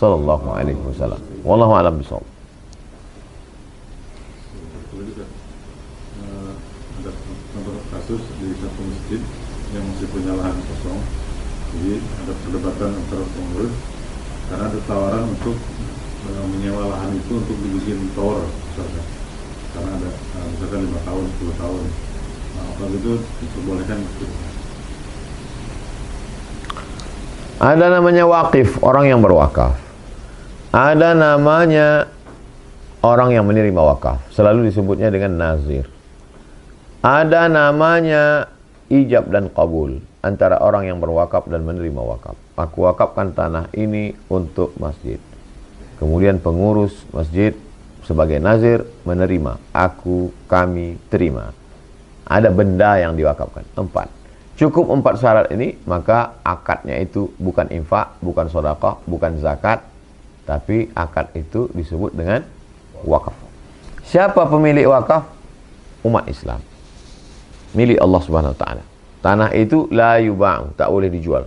sallallahu alaihi wasallam. Wallahu a'lam bishawab. Ada beberapa kasus di satu masjid yang masih punya lahan kosong, jadi ada perdebatan antara pengurus karena ada tawaran untuk menyewa lahan itu untuk dibikin tower misalkan, karena ada misalkan 5 tahun 10 tahun. Nah, apa itu diperbolehkan gitu? Ada namanya wakif, orang yang berwakaf. Ada namanya orang yang menerima wakaf, selalu disebutnya dengan nazir. Ada namanya ijab dan qabul, antara orang yang berwakaf dan menerima wakaf. Aku wakafkan tanah ini untuk masjid. Kemudian pengurus masjid sebagai nazir menerima, kami terima. Ada benda yang diwakafkan, 4. Cukup 4 syarat ini, maka akadnya itu bukan infak, bukan sedekah, bukan zakat, tapi akad itu disebut dengan wakaf. Siapa pemilik wakaf? Umat Islam, milik Allah Subhanahu wa taala. Tanah itu la yuba'u, tak boleh dijual.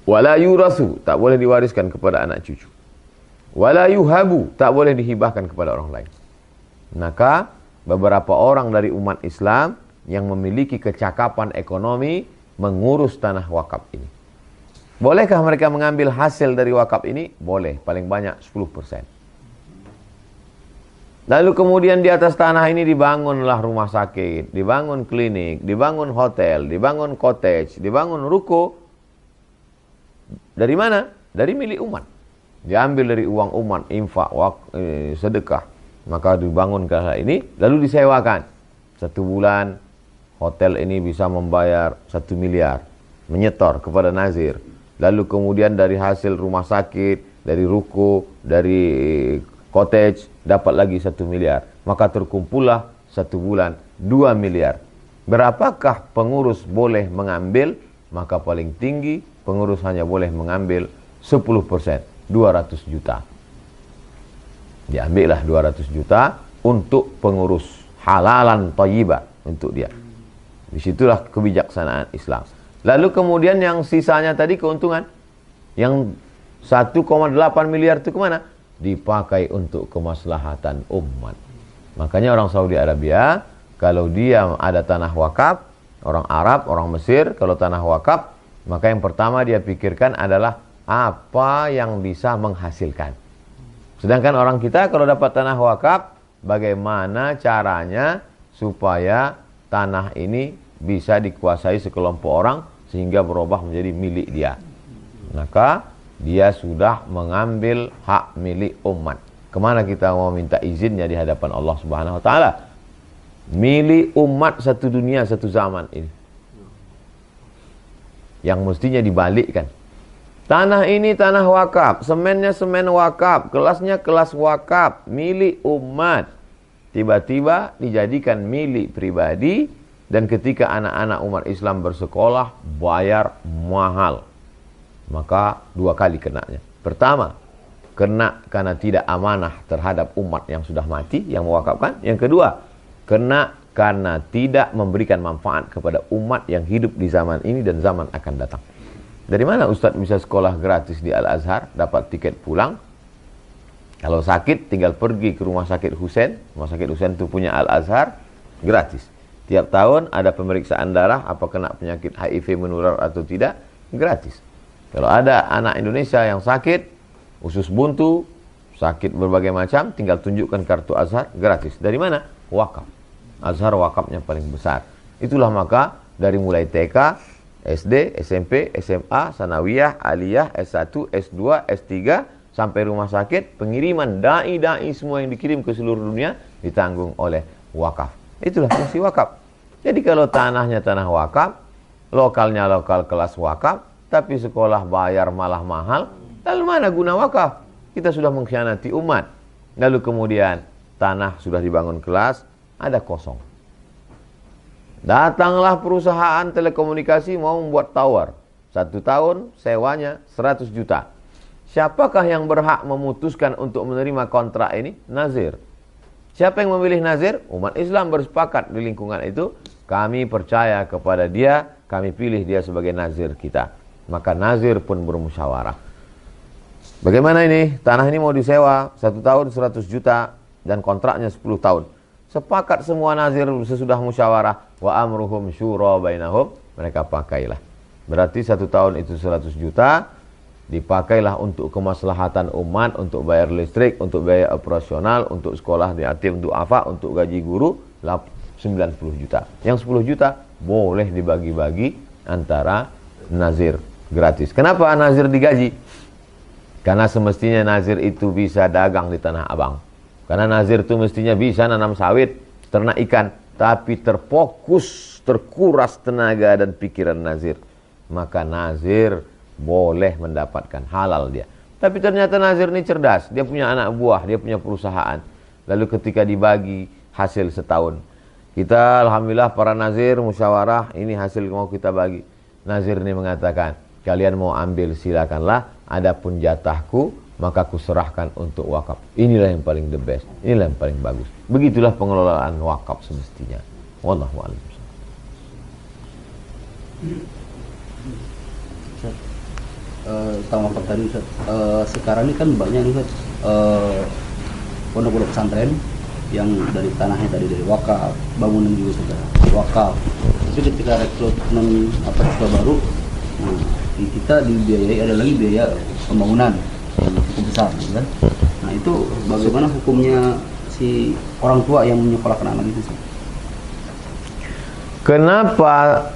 Wala yurasu, tak boleh diwariskan kepada anak cucu. Wala yuhabu, tak boleh dihibahkan kepada orang lain. Maka beberapa orang dari umat Islam yang memiliki kecakapan ekonomi mengurus tanah wakaf ini. Bolehkah mereka mengambil hasil dari wakaf ini? Boleh, paling banyak 10%. Lalu kemudian di atas tanah ini dibangunlah rumah sakit, dibangun klinik, dibangun hotel, dibangun cottage, dibangun ruko. Dari mana? Dari milik umat. Diambil dari uang umat, infak, sedekah. Maka dibangunkan hal ini, lalu disewakan. 1 bulan, hotel ini bisa membayar 1 miliar. Menyetor kepada nazir. Lalu kemudian dari hasil rumah sakit, dari ruko, dari cottage, dapat lagi 1 miliar. Maka terkumpullah 1 bulan 2 miliar. Berapakah pengurus boleh mengambil? Maka paling tinggi pengurus hanya boleh mengambil 10%, 200 juta. Diambillah 200 juta untuk pengurus, halalan thayyibah untuk dia. Disitulah kebijaksanaan Islam. Lalu kemudian yang sisanya tadi keuntungan, yang 1,8 miliar itu kemana? Dipakai untuk kemaslahatan umat. Makanya orang Saudi Arabia, kalau dia ada tanah wakaf, orang Arab, orang Mesir, kalau tanah wakaf, maka yang pertama dia pikirkan adalah apa yang bisa menghasilkan. Sedangkan orang kita kalau dapat tanah wakaf, bagaimana caranya supaya tanah ini bisa dikuasai sekelompok orang sehingga berubah menjadi milik dia. Maka dia sudah mengambil hak milik umat. Kemana kita mau minta izinnya di hadapan Allah Subhanahu wa taala? Milik umat satu dunia, satu zaman ini. Yang mestinya dibalikkan. Tanah ini tanah wakaf, semennya semen wakaf, kelasnya kelas wakaf, milik umat. Tiba-tiba dijadikan milik pribadi, dan ketika anak-anak umat Islam bersekolah, bayar mahal. Maka 2 kali kenanya. Pertama, kena karena tidak amanah terhadap umat yang sudah mati, yang mewakafkan. Yang kedua, kena karena tidak memberikan manfaat kepada umat yang hidup di zaman ini dan zaman akan datang. Dari mana Ustadz bisa sekolah gratis di Al-Azhar, dapat tiket pulang? Kalau sakit, tinggal pergi ke rumah sakit Husain. Rumah sakit Husain itu punya Al-Azhar, gratis. Tiap tahun ada pemeriksaan darah, apa kena penyakit HIV menular atau tidak, gratis. Kalau ada anak Indonesia yang sakit, usus buntu, sakit berbagai macam, tinggal tunjukkan kartu Azhar, gratis. Dari mana? Wakaf. Azhar wakafnya paling besar. Itulah maka dari mulai TK, SD, SMP, SMA, Sanawiyah, Aliyah, S1, S2, S3, sampai rumah sakit, pengiriman da'i-da'i semua yang dikirim ke seluruh dunia ditanggung oleh wakaf. Itulah fungsi wakaf. Jadi kalau tanahnya tanah wakaf, lokalnya lokal kelas wakaf, tapi sekolah bayar malah mahal, lalu mana guna wakaf? Kita sudah mengkhianati umat. Lalu kemudian tanah sudah dibangun kelas, ada kosong. Datanglah perusahaan telekomunikasi mau membuat tower. 1 tahun sewanya 100 juta. Siapakah yang berhak memutuskan untuk menerima kontrak ini? Nazir. Siapa yang memilih nazir? Umat Islam bersepakat di lingkungan itu. Kami percaya kepada dia, kami pilih dia sebagai nazir kita. Maka nazir pun bermusyawarah. Bagaimana ini? Tanah ini mau disewa 1 tahun 100 juta dan kontraknya 10 tahun. Sepakat semua nazir sesudah musyawarah. Wa amruhum syura bainahum. Mereka pakailah. Berarti 1 tahun itu 100 juta. Dipakailah untuk kemaslahatan umat, untuk bayar listrik, untuk biaya operasional, untuk sekolah di yatim, untuk apa, untuk gaji guru, 90 juta. Yang 10 juta boleh dibagi-bagi antara nazir gratis. Kenapa nazir digaji? Karena semestinya nazir itu bisa dagang di Tanah Abang. Karena nazir itu mestinya bisa nanam sawit, ternak ikan, tapi terfokus, terkuras tenaga dan pikiran nazir. Maka nazir boleh mendapatkan halal dia. Tapi ternyata nazir ini cerdas. Dia punya anak buah, dia punya perusahaan. Lalu ketika dibagi hasil setahun, kita alhamdulillah para nazir musyawarah, ini hasil mau kita bagi. Nazir ini mengatakan, kalian mau ambil silakanlah, adapun jatahku maka aku serahkan untuk wakaf. Inilah yang paling the best, inilah yang paling bagus. Begitulah pengelolaan wakaf semestinya. Wallahu a'lam. Tentang wakaf tadi Ustaz, sekarang ini kan banyak nih Ustaz, pondok-pondok pesantren yang dari tanahnya tadi dari wakaf, bangunan juga sudah wakaf. Tapi ketika rekrutmen siswa baru, kita dibiayai, ada lagi biaya pembangunan yang cukup besar, kan? Nah itu bagaimana hukumnya si orang tua yang menyekolahkan anak itu? Kenapa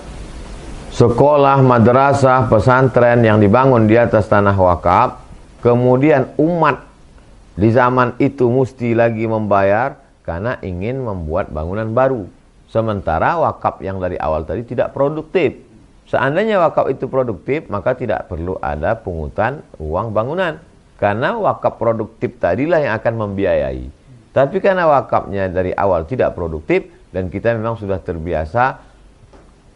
sekolah, madrasah, pesantren yang dibangun di atas tanah wakaf, kemudian umat di zaman itu mesti lagi membayar karena ingin membuat bangunan baru. Sementara wakaf yang dari awal tadi tidak produktif. Seandainya wakaf itu produktif, maka tidak perlu ada pungutan uang bangunan. Karena wakaf produktif tadilah yang akan membiayai. Tapi karena wakafnya dari awal tidak produktif, dan kita memang sudah terbiasa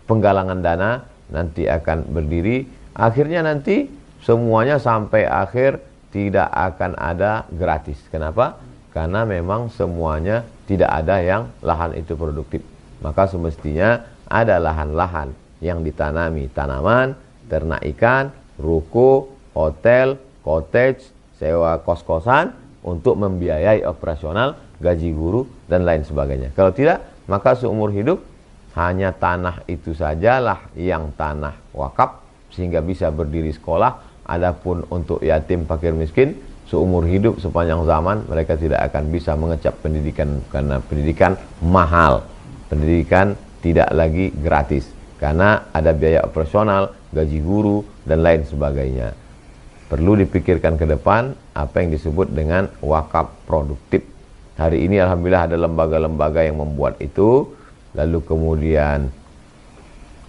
penggalangan dana, nanti akan berdiri. Akhirnya nanti semuanya sampai akhir tidak akan ada gratis. Kenapa? Karena memang semuanya tidak ada yang lahan itu produktif. Maka semestinya ada lahan-lahan yang ditanami tanaman, ternak ikan, ruko, hotel, cottage, sewa kos-kosan untuk membiayai operasional, gaji guru, dan lain sebagainya. Kalau tidak, maka seumur hidup hanya tanah itu sajalah yang tanah wakaf sehingga bisa berdiri sekolah. Adapun untuk yatim fakir miskin, seumur hidup sepanjang zaman mereka tidak akan bisa mengecap pendidikan karena pendidikan mahal. Pendidikan tidak lagi gratis karena ada biaya operasional, gaji guru, dan lain sebagainya. Perlu dipikirkan ke depan apa yang disebut dengan wakaf produktif. Hari ini alhamdulillah ada lembaga-lembaga yang membuat itu. Lalu kemudian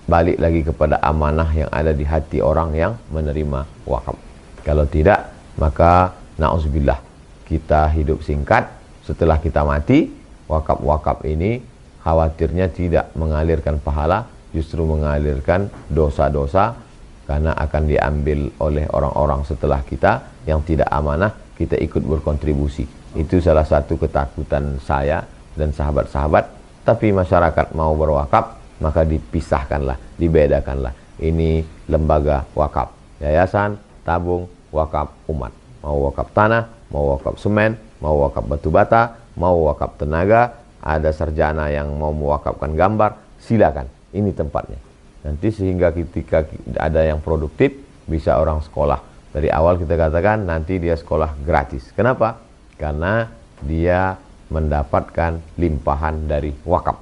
balik lagi kepada amanah yang ada di hati orang yang menerima wakaf. Kalau tidak, maka na'udzubillah, kita hidup singkat. Setelah kita mati, wakaf-wakaf ini khawatirnya tidak mengalirkan pahala, justru mengalirkan dosa-dosa, karena akan diambil oleh orang-orang setelah kita yang tidak amanah, kita ikut berkontribusi. Itu salah satu ketakutan saya dan sahabat-sahabat. Tapi masyarakat mau berwakaf, maka dipisahkanlah, dibedakanlah. Ini lembaga wakaf, yayasan, tabung, wakaf umat. Mau wakaf tanah, mau wakaf semen, mau wakaf batu bata, mau wakaf tenaga, ada sarjana yang mau mewakafkan gambar, silakan. Ini tempatnya. Nanti sehingga ketika ada yang produktif, bisa orang sekolah. Dari awal kita katakan nanti dia sekolah gratis. Kenapa? Karena dia mendapatkan limpahan dari wakaf.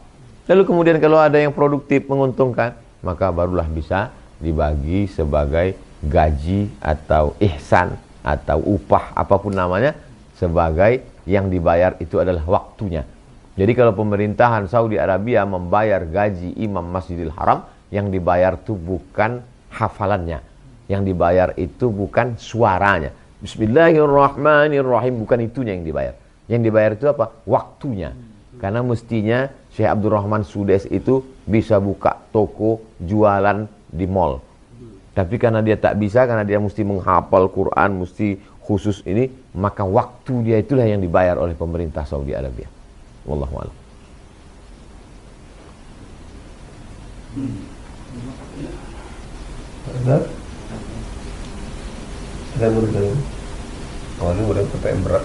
Lalu kemudian kalau ada yang produktif menguntungkan, maka barulah bisa dibagi sebagai gaji atau ihsan atau upah apapun namanya, sebagai yang dibayar itu adalah waktunya. Jadi kalau pemerintahan Saudi Arabia membayar gaji imam Masjidil Haram, yang dibayar itu bukan hafalannya, yang dibayar itu bukan suaranya. Bismillahirrahmanirrahim, bukan itunya yang dibayar. Yang dibayar itu apa? Waktunya. Karena mestinya Syekh Abdurrahman Sudes itu bisa buka toko jualan di mall. Tapi karena dia tak bisa, karena dia mesti menghafal Quran, mesti khusus ini, maka waktu dia itulah yang dibayar oleh pemerintah Saudi Arabia. Wallahu a'lam. Ada boleh tanya? Oh, ini udah PPM berat.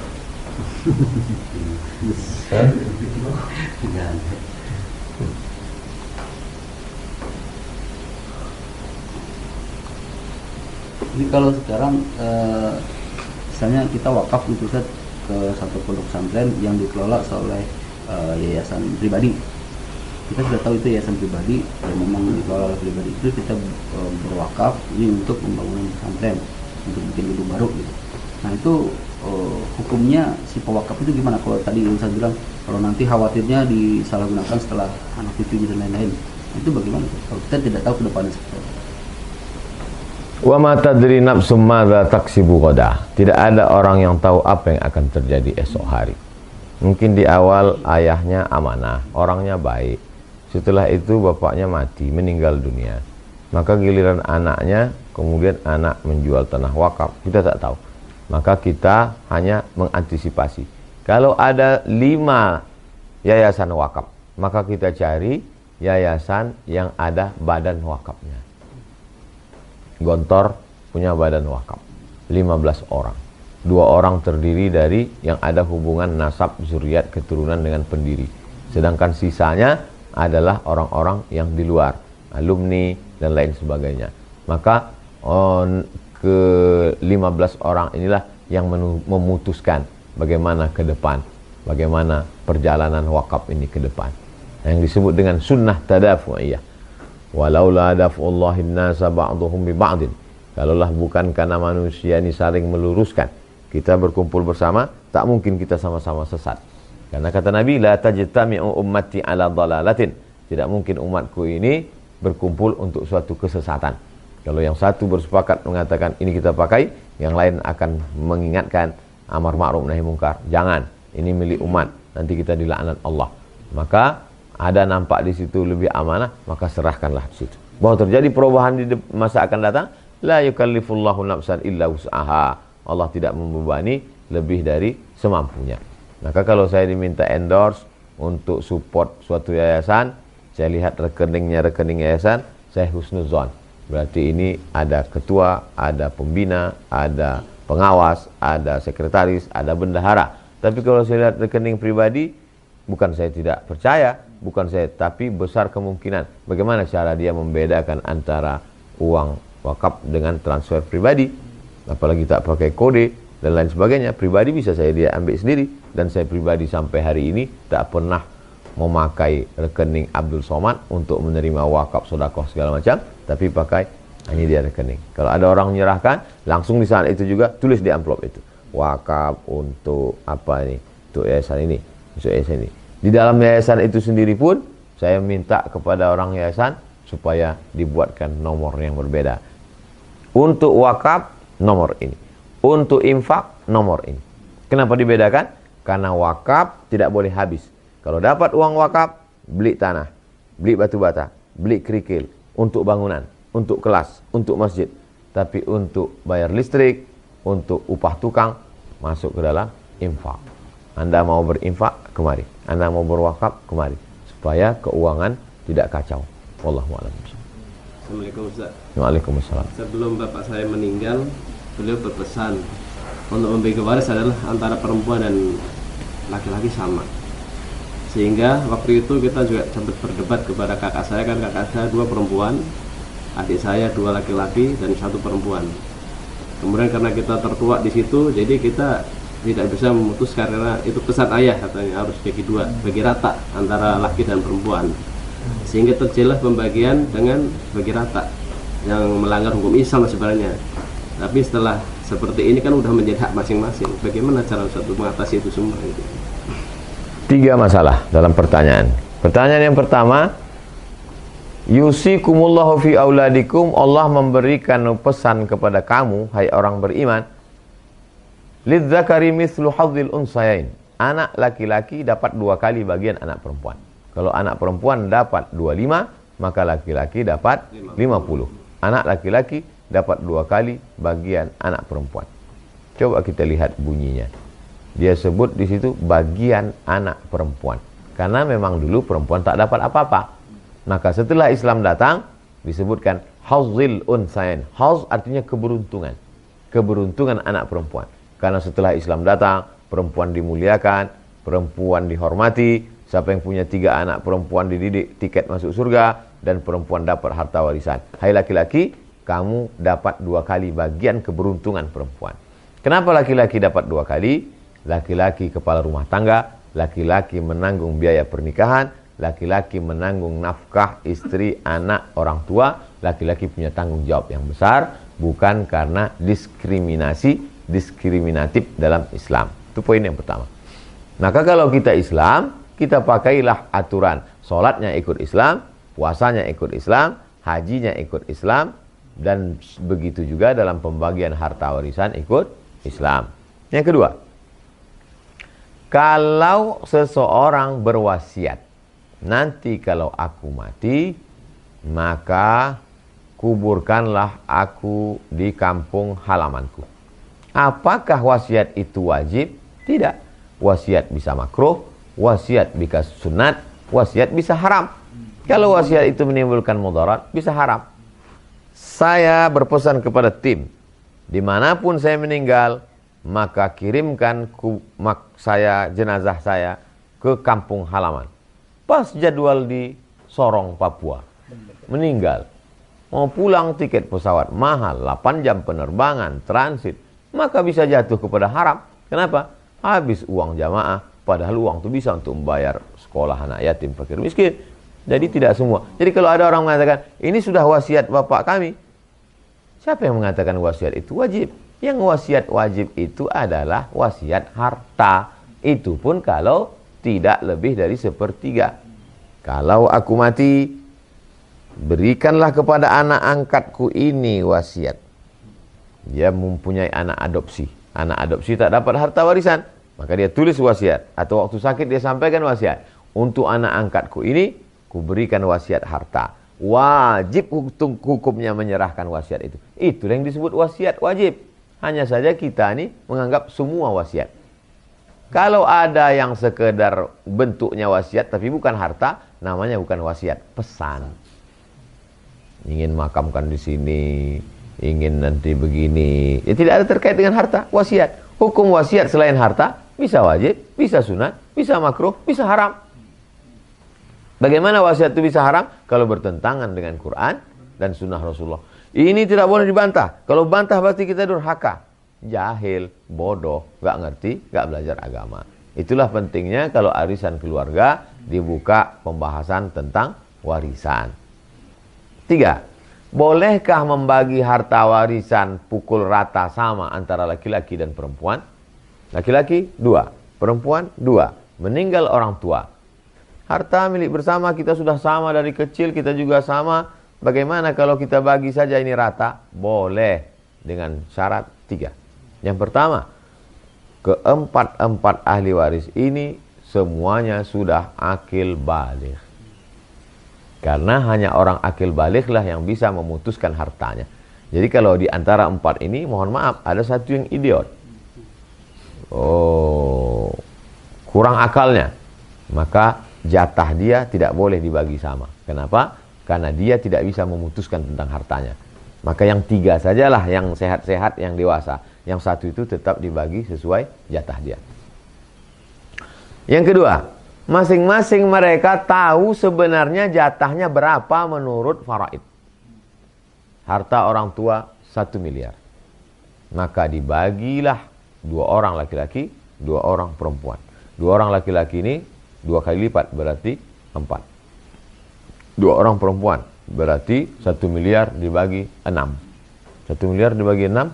Jadi kalau sekarang misalnya kita wakaf gitu Ustaz, ke satu pondok pesantren yang dikelola oleh yayasan pribadi. Kita sudah tahu itu yayasan pribadi yang memang dikelola oleh pribadi, itu kita berwakaf ini untuk pembangunan pesantren, untuk bikin gedung baru gitu. Nah itu hukumnya si pewakaf itu gimana? Kalau tadi Ustaz bilang kalau nanti khawatirnya disalahgunakan setelah anak cucunya dan lain-lain, itu bagaimana? Kalau kita tidak tahu ke depannya seperti apa. Wa ma tadri nafsum madza taksibu ghadan. Tidak ada orang yang tahu apa yang akan terjadi esok hari. Mungkin di awal ayahnya amanah, orangnya baik. Setelah itu bapaknya mati, meninggal dunia. Maka giliran anaknya, kemudian anak menjual tanah wakaf, kita tak tahu. Maka kita hanya mengantisipasi. Kalau ada 5 yayasan wakaf, maka kita cari yayasan yang ada badan wakafnya. Gontor punya badan wakaf 15 orang, 2 orang terdiri dari yang ada hubungan nasab zuriat keturunan dengan pendiri, sedangkan sisanya adalah orang-orang yang di luar, alumni dan lain sebagainya. Maka ke 15 orang inilah yang memutuskan bagaimana ke depan, bagaimana perjalanan wakaf ini ke depan, yang disebut dengan sunnah tadafu'iyah. Walaula daf'ullahin nasa ba'duhum bi ba'din. Kalaulah bukan karena manusia ini saling meluruskan, kita berkumpul bersama, tak mungkin kita sama-sama sesat. Karena kata Nabi, la tajtami'u ummati ala dhalalatin. Tidak mungkin umatku ini berkumpul untuk suatu kesesatan. Kalau yang satu bersepakat mengatakan ini kita pakai, yang lain akan mengingatkan amar ma'ruf nahi mungkar. Jangan, ini milik umat, nanti kita dilaknat Allah. Maka ada nampak di situ lebih amanah, maka serahkanlah di situ. Bahwa terjadi perubahan di masa akan datang, la yukallifullahu nafsan illa wus'aha. Allah tidak membebani lebih dari semampunya. Maka kalau saya diminta endorse untuk support suatu yayasan, saya lihat rekening yayasan, saya husnuzon. Berarti ini ada ketua, ada pembina, ada pengawas, ada sekretaris, ada bendahara. Tapi kalau saya lihat rekening pribadi, bukan saya tidak percaya, bukan saya, tapi besar kemungkinan. Bagaimana cara dia membedakan antara uang wakaf dengan transfer pribadi? Apalagi tak pakai kode dan lain sebagainya. Pribadi bisa dia ambil sendiri. Dan saya pribadi sampai hari ini tak pernah memakai rekening Abdul Somad untuk menerima wakaf, sedekah segala macam, tapi pakai ini dia rekening. Kalau ada orang menyerahkan, langsung di saat itu juga tulis di amplop itu, wakaf untuk apa ini, untuk yayasan ini, untuk yayasan ini. Di dalam yayasan itu sendiri pun saya minta kepada orang yayasan supaya dibuatkan nomor yang berbeda. Untuk wakaf nomor ini, untuk infak nomor ini. Kenapa dibedakan? Karena wakaf tidak boleh habis. Kalau dapat uang wakaf, beli tanah, beli batu bata, beli kerikil untuk bangunan, untuk kelas, untuk masjid. Tapi untuk bayar listrik, untuk upah tukang, masuk ke dalam infak. Anda mau berinfak, kemari. Anda mau berwakaf, kemari. Supaya keuangan tidak kacau. Wallahu a'lam. Assalamualaikum Ustaz. Waalaikumsalam. Sebelum bapak saya meninggal, beliau berpesan untuk membagi waris adalah antara perempuan dan laki-laki sama. Sehingga waktu itu kita juga sempat berdebat kepada kakak saya, kan kakak saya 2 perempuan, adik saya 2 laki-laki dan 1 perempuan. Kemudian karena kita tertua di situ, jadi kita tidak bisa memutuskan karena itu pesan ayah, katanya harus bagi 2, bagi rata antara laki dan perempuan. Sehingga terjadilah pembagian dengan bagi rata yang melanggar hukum Islam sebenarnya. Tapi setelah seperti ini kan udah menjadi hak masing-masing. Bagaimana cara satu mengatasi itu semua itu? 3 masalah dalam pertanyaan. Pertanyaan yang pertama, yusikumullahu fi auladikum, Allah memberikan pesan kepada kamu, hai orang beriman, lidzakari mithlu hadzil unsayain. Anak laki-laki dapat 2 kali bagian anak perempuan. Kalau anak perempuan dapat 25, maka laki-laki dapat 50. Anak laki-laki dapat 2 kali bagian anak perempuan. Coba kita lihat bunyinya. Dia sebut di situ bagian anak perempuan. Karena memang dulu perempuan tak dapat apa-apa. Maka setelah Islam datang, disebutkan hazzil unsayain. Hazz artinya keberuntungan. Keberuntungan anak perempuan. Karena setelah Islam datang, perempuan dimuliakan, perempuan dihormati. Siapa yang punya 3 anak perempuan dididik, tiket masuk surga, dan perempuan dapat harta warisan. Hai laki-laki, kamu dapat 2 kali bagian keberuntungan perempuan. Kenapa laki-laki dapat 2 kali? Laki-laki kepala rumah tangga, laki-laki menanggung biaya pernikahan, laki-laki menanggung nafkah istri, anak, orang tua. Laki-laki punya tanggung jawab yang besar, bukan karena diskriminatif dalam Islam. Itu poin yang pertama. Maka kalau kita Islam, kita pakailah aturan. Sholatnya ikut Islam, puasanya ikut Islam, hajinya ikut Islam, dan begitu juga dalam pembagian harta warisan ikut Islam. Yang kedua, kalau seseorang berwasiat, nanti kalau aku mati, maka kuburkanlah aku di kampung halamanku. Apakah wasiat itu wajib? Tidak. Wasiat bisa makruh, wasiat bisa sunat, wasiat bisa haram. Kalau wasiat itu menimbulkan mudarat, bisa haram. Saya berpesan kepada tim, dimanapun saya meninggal, maka kirimkan jenazah saya ke kampung halaman. Pas jadwal di Sorong, Papua, meninggal, mau pulang tiket pesawat mahal, 8 jam penerbangan, transit, maka bisa jatuh kepada haram. Kenapa? Habis uang jamaah, padahal uang itu bisa untuk membayar sekolah anak yatim, fakir miskin. Jadi tidak semua. Jadi kalau ada orang mengatakan, ini sudah wasiat bapak kami, siapa yang mengatakan wasiat itu wajib? Yang wasiat wajib itu adalah wasiat harta. Itu pun kalau tidak lebih dari 1/3. Kalau aku mati, berikanlah kepada anak angkatku ini wasiat. Dia mempunyai anak adopsi. Anak adopsi tak dapat harta warisan, maka dia tulis wasiat. Atau waktu sakit dia sampaikan wasiat. Untuk anak angkatku ini, kuberikan wasiat harta. Wajib hukumnya menyerahkan wasiat itu. Itu yang disebut wasiat wajib. Hanya saja kita ini menganggap semua wasiat. Kalau ada yang sekedar bentuknya wasiat tapi bukan harta, namanya bukan wasiat, pesan. Ingin makamkan di sini, ingin nanti begini. Ya tidak ada terkait dengan harta, wasiat. Hukum wasiat selain harta bisa wajib, bisa sunat, bisa makruh, bisa haram. Bagaimana wasiat itu bisa haram? Kalau bertentangan dengan Quran dan sunnah Rasulullah. Ini tidak boleh dibantah. Kalau bantah berarti kita durhaka, jahil, bodoh, gak ngerti, gak belajar agama. Itulah pentingnya kalau arisan keluarga dibuka pembahasan tentang warisan. 3. Bolehkah membagi harta warisan pukul rata sama antara laki-laki dan perempuan? Laki-laki 2, perempuan 2. Meninggal orang tua, harta milik bersama kita sudah sama dari kecil, kita juga sama. Bagaimana kalau kita bagi saja ini rata? Boleh, dengan syarat 3. Yang pertama, keempat ahli waris ini semuanya sudah akil baligh. Karena hanya orang akil baligh lah yang bisa memutuskan hartanya. Jadi kalau di antara 4 ini, mohon maaf, ada satu yang idiot. Kurang akalnya. Maka jatah dia tidak boleh dibagi sama. Kenapa? Karena dia tidak bisa memutuskan tentang hartanya. Maka yang 3 sajalah yang sehat-sehat, yang dewasa. Yang 1 itu tetap dibagi sesuai jatah dia. Yang kedua, masing-masing mereka tahu sebenarnya jatahnya berapa menurut faraid. Harta orang tua 1 miliar. Maka dibagilah 2 orang laki-laki, 2 orang perempuan. 2 orang laki-laki ini 2 kali lipat, berarti 4. 2 orang perempuan, berarti 1 miliar dibagi 6. 1 miliar dibagi 6,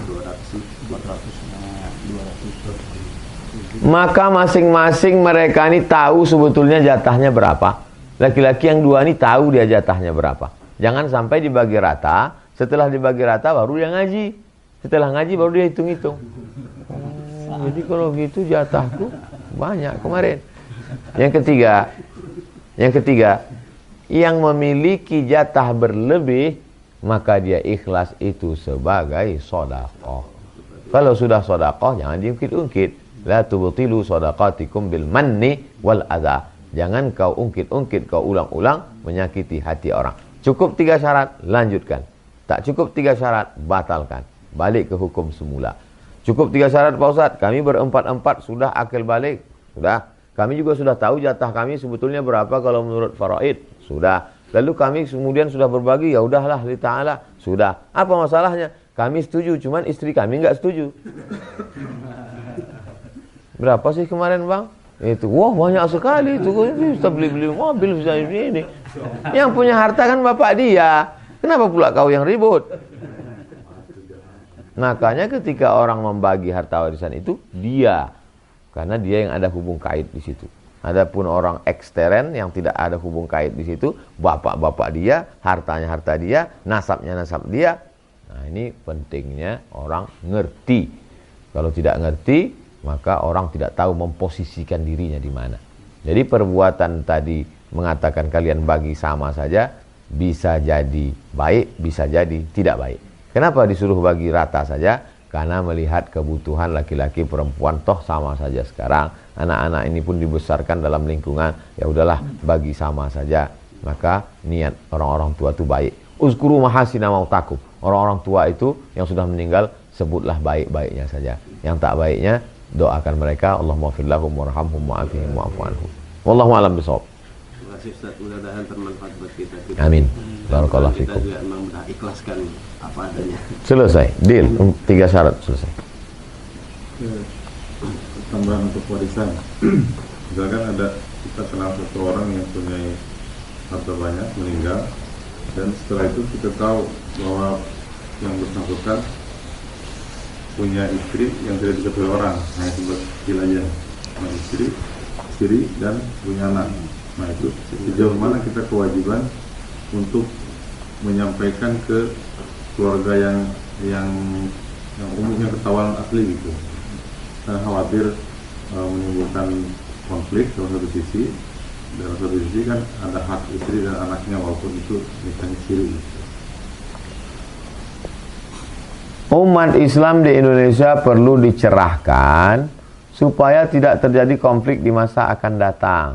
200. Maka masing-masing mereka ini tahu sebetulnya jatahnya berapa. Laki-laki yang 2 ini tahu dia jatahnya berapa. Jangan sampai dibagi rata, setelah dibagi rata baru dia ngaji. Setelah ngaji baru dia hitung-hitung. Jadi kalau gitu jatahku banyak kemarin. Yang ketiga, yang memiliki jatah berlebih, maka dia ikhlas itu sebagai sedekah. Kalau sudah sedekah jangan diungkit-ungkit. La tubtilu shadaqatikum bil manni wal adha. Jangan kau ungkit-ungkit, kau ulang-ulang menyakiti hati orang. Cukup 3 syarat, lanjutkan. Tak cukup 3 syarat, batalkan. Balik ke hukum semula. Cukup 3 syarat Pak Ustadz, kami berempat-empat sudah akil balik. Sudah. Kami juga sudah tahu jatah kami sebetulnya berapa kalau menurut faraid. Sudah. Lalu kami kemudian sudah berbagi, ya udahlah li ta'ala. Sudah. Apa masalahnya? Kami setuju, cuman istri kami enggak setuju. Berapa sih kemarin bang? Itu, wah banyak sekali itu. Bisa beli-beli mobil, bisa ini. Yang punya harta kan bapak dia. Kenapa pula kau yang ribut? Makanya ketika orang membagi harta warisan itu dia, karena dia yang ada hubung kait di situ. Adapun orang ekstern yang tidak ada hubung kait di situ, bapak-bapak dia, hartanya harta dia, nasabnya nasab dia. Nah ini pentingnya orang ngerti. Kalau tidak ngerti, maka orang tidak tahu memposisikan dirinya di mana. Jadi perbuatan tadi mengatakan kalian bagi sama saja, bisa jadi baik, bisa jadi tidak baik. Kenapa disuruh bagi rata saja? Karena melihat kebutuhan laki-laki perempuan toh sama saja sekarang. Anak-anak ini pun dibesarkan dalam lingkungan, ya udahlah bagi sama saja. Maka niat orang-orang tua itu baik. Uzkuru mahasina mautakum. Orang-orang tua itu yang sudah meninggal sebutlah baik-baiknya saja. Yang tak baiknya doakan mereka, Allahumma fir lahum warhamhum wa'afihim wa'fu anhum. Wallahu a'lam bishawab. Terima kasih Ustaz, mudah-mudahan bermanfaat buat kita. Amin. Barakallahu fikum. Kita juga memang ikhlaskan apa adanya. Selesai, deal. 3 syarat selesai. Tambahan untuk warisan. Misalkan ada kita kenal satu orang yang punya harta banyak meninggal, dan setelah itu kita tahu bahwa yang bersangkutan punya istri yang tidak diketahui orang, hanya sebuah kecil aja, nah, istri dan punya anak. Nah itu sejauh mana kita kewajiban untuk menyampaikan ke keluarga yang umumnya ketahuan asli gitu. Saya khawatir menimbulkan konflik dalam satu sisi. Dalam satu sisi kan ada hak istri dan anaknya walaupun itu nikahnya siri. Umat Islam di Indonesia perlu dicerahkan supaya tidak terjadi konflik di masa akan datang.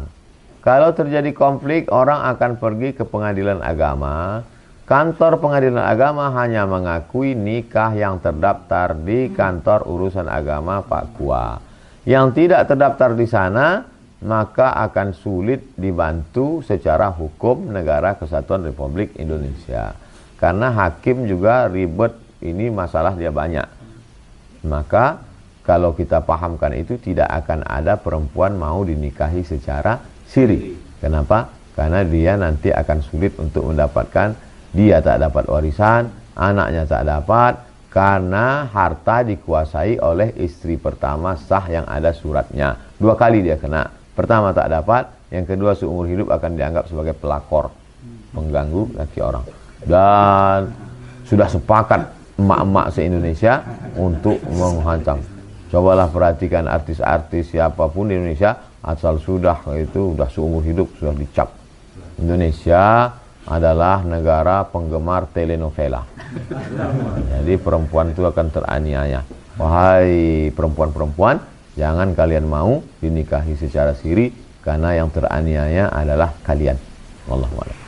Kalau terjadi konflik, orang akan pergi ke pengadilan agama. Kantor pengadilan agama hanya mengakui nikah yang terdaftar di kantor urusan agama Papua. Yang tidak terdaftar di sana, maka akan sulit dibantu secara hukum negara Kesatuan Republik Indonesia. Karena hakim juga ribet, ini masalah dia banyak. Maka kalau kita pahamkan itu, tidak akan ada perempuan mau dinikahi secara siri. Kenapa? Karena dia nanti akan sulit untuk mendapatkan, dia tak dapat warisan, anaknya tak dapat, karena harta dikuasai oleh istri pertama sah yang ada suratnya. 2 kali dia kena. Pertama tak dapat, yang kedua seumur hidup akan dianggap sebagai pelakor, pengganggu laki orang. Dan sudah sepakat emak-emak se-Indonesia untuk menghancam. Cobalah perhatikan artis-artis siapapun di Indonesia, asal sudah itu sudah seumur hidup sudah dicap. Indonesia adalah negara penggemar telenovela. Jadi perempuan itu akan teraniaya. Wahai perempuan-perempuan, jangan kalian mau dinikahi secara siri, karena yang teraniaya adalah kalian. Wallahu a'lam.